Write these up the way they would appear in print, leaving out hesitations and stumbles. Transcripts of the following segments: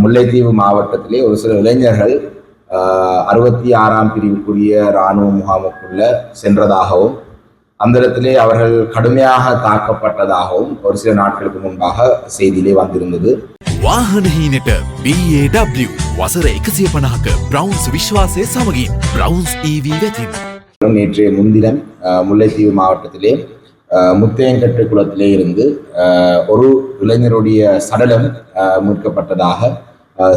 முல்லைத்தீவு மாவட்டத்திலே ஒரு சில இளைஞர்கள் 66ஆம் பிரிவுக்குரிய இராணுவ முகாமுக்குள்ள சென்றதாகவும் அந்த இடத்திலே அவர்கள் கடுமையாக தாக்கப்பட்டதாகவும் ஒரு சில நாட்களுக்கு முன்பாக செய்தியிலே வந்திருந்தது. වාහන හීනට BAW වසර 150ක බ්‍රවුන්ස් විශ්වාසය සමගින් බ්‍රවුන්ස් EV වෙතින් நேற்றைய முன்தினம் முல்லைத்தீவு மாவட்டத்திலே முத்தையங்கட்டு குளத்திலே இருந்து ஒரு இளைஞருடைய சடலம் மீட்கப்பட்டதாக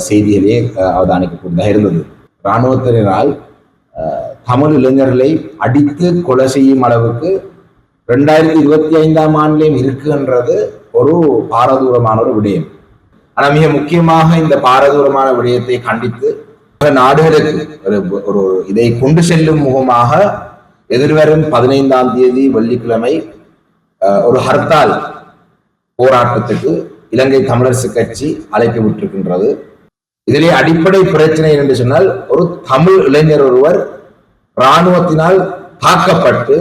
செய்திகளே அவதானிக்கக்கூடியதாக இருந்தது. இராணுவத்தினரால் தமிழ் இளைஞர்களை அடித்து கொலை செய்யும் அளவுக்கு 2025ஆம் ஆண்டிலேயும் இருக்குன்றது ஒரு பாரதூரமான ஒரு விடயம். ஆனால் மிக முக்கியமாக இந்த பாரதூரமான விடயத்தை கண்டித்து நாடுகளுக்கு ஒரு இதை கொண்டு செல்லும் முகமாக எதிர்வரும் 15ஆம் தேதி வெள்ளிக்கிழமை ஒரு ஹர்த்தால் போராட்டத்துக்கு இலங்கை தமிழரசு கட்சி அழைப்பு விட்டிருக்கின்றது. இதிலே அடிப்படை பிரச்சனை என்று சொன்னால், ஒரு தமிழ் இளைஞர் ஒருவர் இராணுவத்தினால் தாக்கப்பட்டு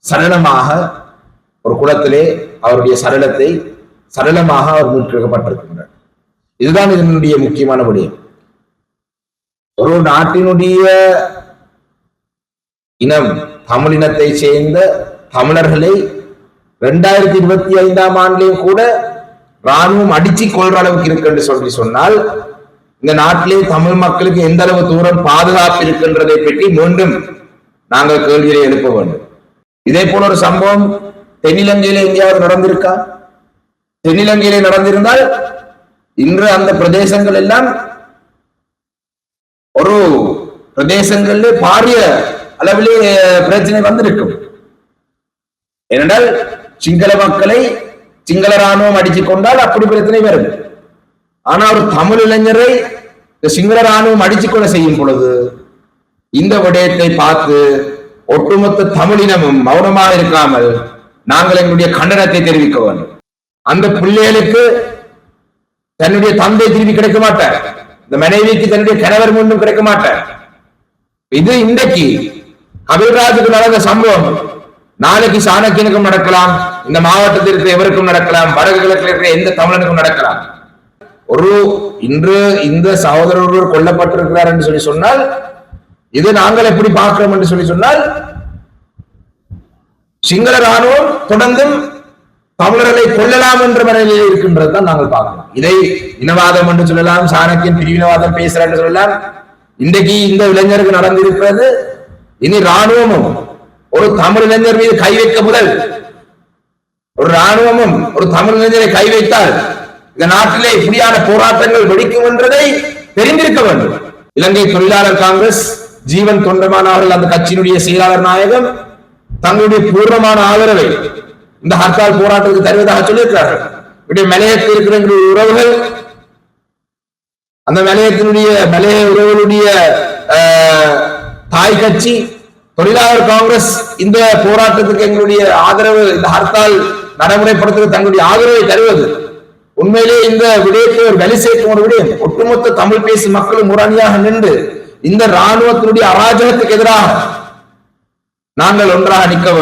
சடலமாக ஒரு குளத்திலே அவருடைய சடலமாக அவர் மீட்கப்பட்டிருக்கின்றார். இதுதான் இதனுடைய முக்கியமான விடயம். ஒரு நாட்டினுடைய இனம் தமிழ் இனத்தை சேர்ந்த தமிழர்களை 2025ஆம் ஆண்டிலேயும் கூட இராணுவம் அடிச்சு கொள்ற அளவுக்கு இருக்கு என்று சொன்னால், இந்த நாட்டிலே தமிழ் மக்களுக்கு எந்த அளவு தூரம் பாதுகாப்பு இருக்கின்றதை பற்றி மீண்டும் நாங்கள் கேள்வியை எழுப்ப வேண்டும். இதே போல ஒரு சம்பவம் தென்னிலங்கையில எங்கேயாவது நடந்திருக்கா? தென்னிலங்கையிலே நடந்திருந்தால் இன்று அந்த பிரதேசங்கள் எல்லாம் ஒரு பிரதேசங்களிலே பாரிய அளவிலே பிரச்சனை வந்திருக்கும். ஏனென்றால் சிங்கள மக்களை சிங்கள இராணுவம் அடிச்சு கொண்டால் அப்படி பிரச்சனை வரும். ஆனா ஒரு தமிழ் இளைஞரை சிங்கள இராணுவம் அடிச்சு கொலை செய்யும் பொழுது இந்த விடயத்தை பார்த்து ஒட்டுமொத்த தமிழினமும் மௌனமாக இருக்காமல் நாங்கள் எங்களுடைய கண்டனத்தை தெரிவிக்க வேண்டும். அந்த பிள்ளைகளுக்கு தன்னுடைய தந்தை திரும்பி கிடைக்க மாட்டார், இந்த மனைவிக்கு தன்னுடைய கணவர் மீண்டும் கிடைக்க மாட்டார். இது இன்றைக்கு கபில்ராஜுக்கு நடந்த சம்பவம் நாளைக்கு சாணக்கியனுக்கும் நடக்கலாம், இந்த மாவட்டத்தில் இருக்கிற எவருக்கும் நடக்கலாம், வடக்கு கிழக்கில் இருக்கிற எந்த தமிழனுக்கும் நடக்கலாம். இன்று இந்த சகோதரர் ஒருவர் கொல்லப்பட்டிருக்கிறார் என்று சொல்லி சொன்னால், இது நாங்கள் எப்படி பார்க்கிறோம் என்று சொல்லி சொன்னால், சிங்கள இராணுவம் தொடர்ந்தும் தமிழர்களை கொள்ளலாம் என்ற மனநிலையில் இருக்கின்றது தான் நாங்கள் பார்க்கிறோம். இதை இனவாதம் என்று சொல்லலாம், சாணக்கியன் பிரிவினவாதம் பேசுற என்று சொல்லலாம். இன்றைக்கு இந்த இளைஞருக்கு நடந்திருக்கிறது. இனி இராணுவமும் ஒரு தமிழ் இளைஞர் மீது கை வைக்க முதல் ஒரு இராணுவமும் ஒரு தமிழ் இளைஞரை கை வைத்தால் இந்த நாட்டிலே இப்படியான போராட்டங்கள் வெடிக்கும் என்றதை தெரிந்திருக்க வேண்டும். இலங்கை தொழிலாளர் காங்கிரஸ் ஜீவன் தொண்டமான் அவர்கள், அந்த கட்சியினுடைய செயலாளர் நாயகம், தங்களுடைய பூர்வமான ஆதரவை இந்த ஹர்த்தால் போராட்டத்துக்கு தருவதாக சொல்லியிருக்கிறார்கள். மலையத்தில் இருக்கிற உறவுகள், அந்த மலைய உறவுகளுடைய தாய் கட்சி தொழிலாளர் காங்கிரஸ் இந்த போராட்டத்துக்கு எங்களுடைய ஆதரவு, இந்த ஹர்த்தால் நடைமுறைப்படுத்த தங்களுடைய ஆதரவை தருவது உண்மையிலே இந்த விடயத்தை ஒரு வலி சேர்க்கும் ஒரு விடயம். ஒட்டுமொத்த தமிழ் பேசும் மக்களும் முரணியாக நின்று இந்த இராணுவத்தினுடைய அராஜகத்துக்கு எதிராக நாங்கள் ஒன்றாக நிற்க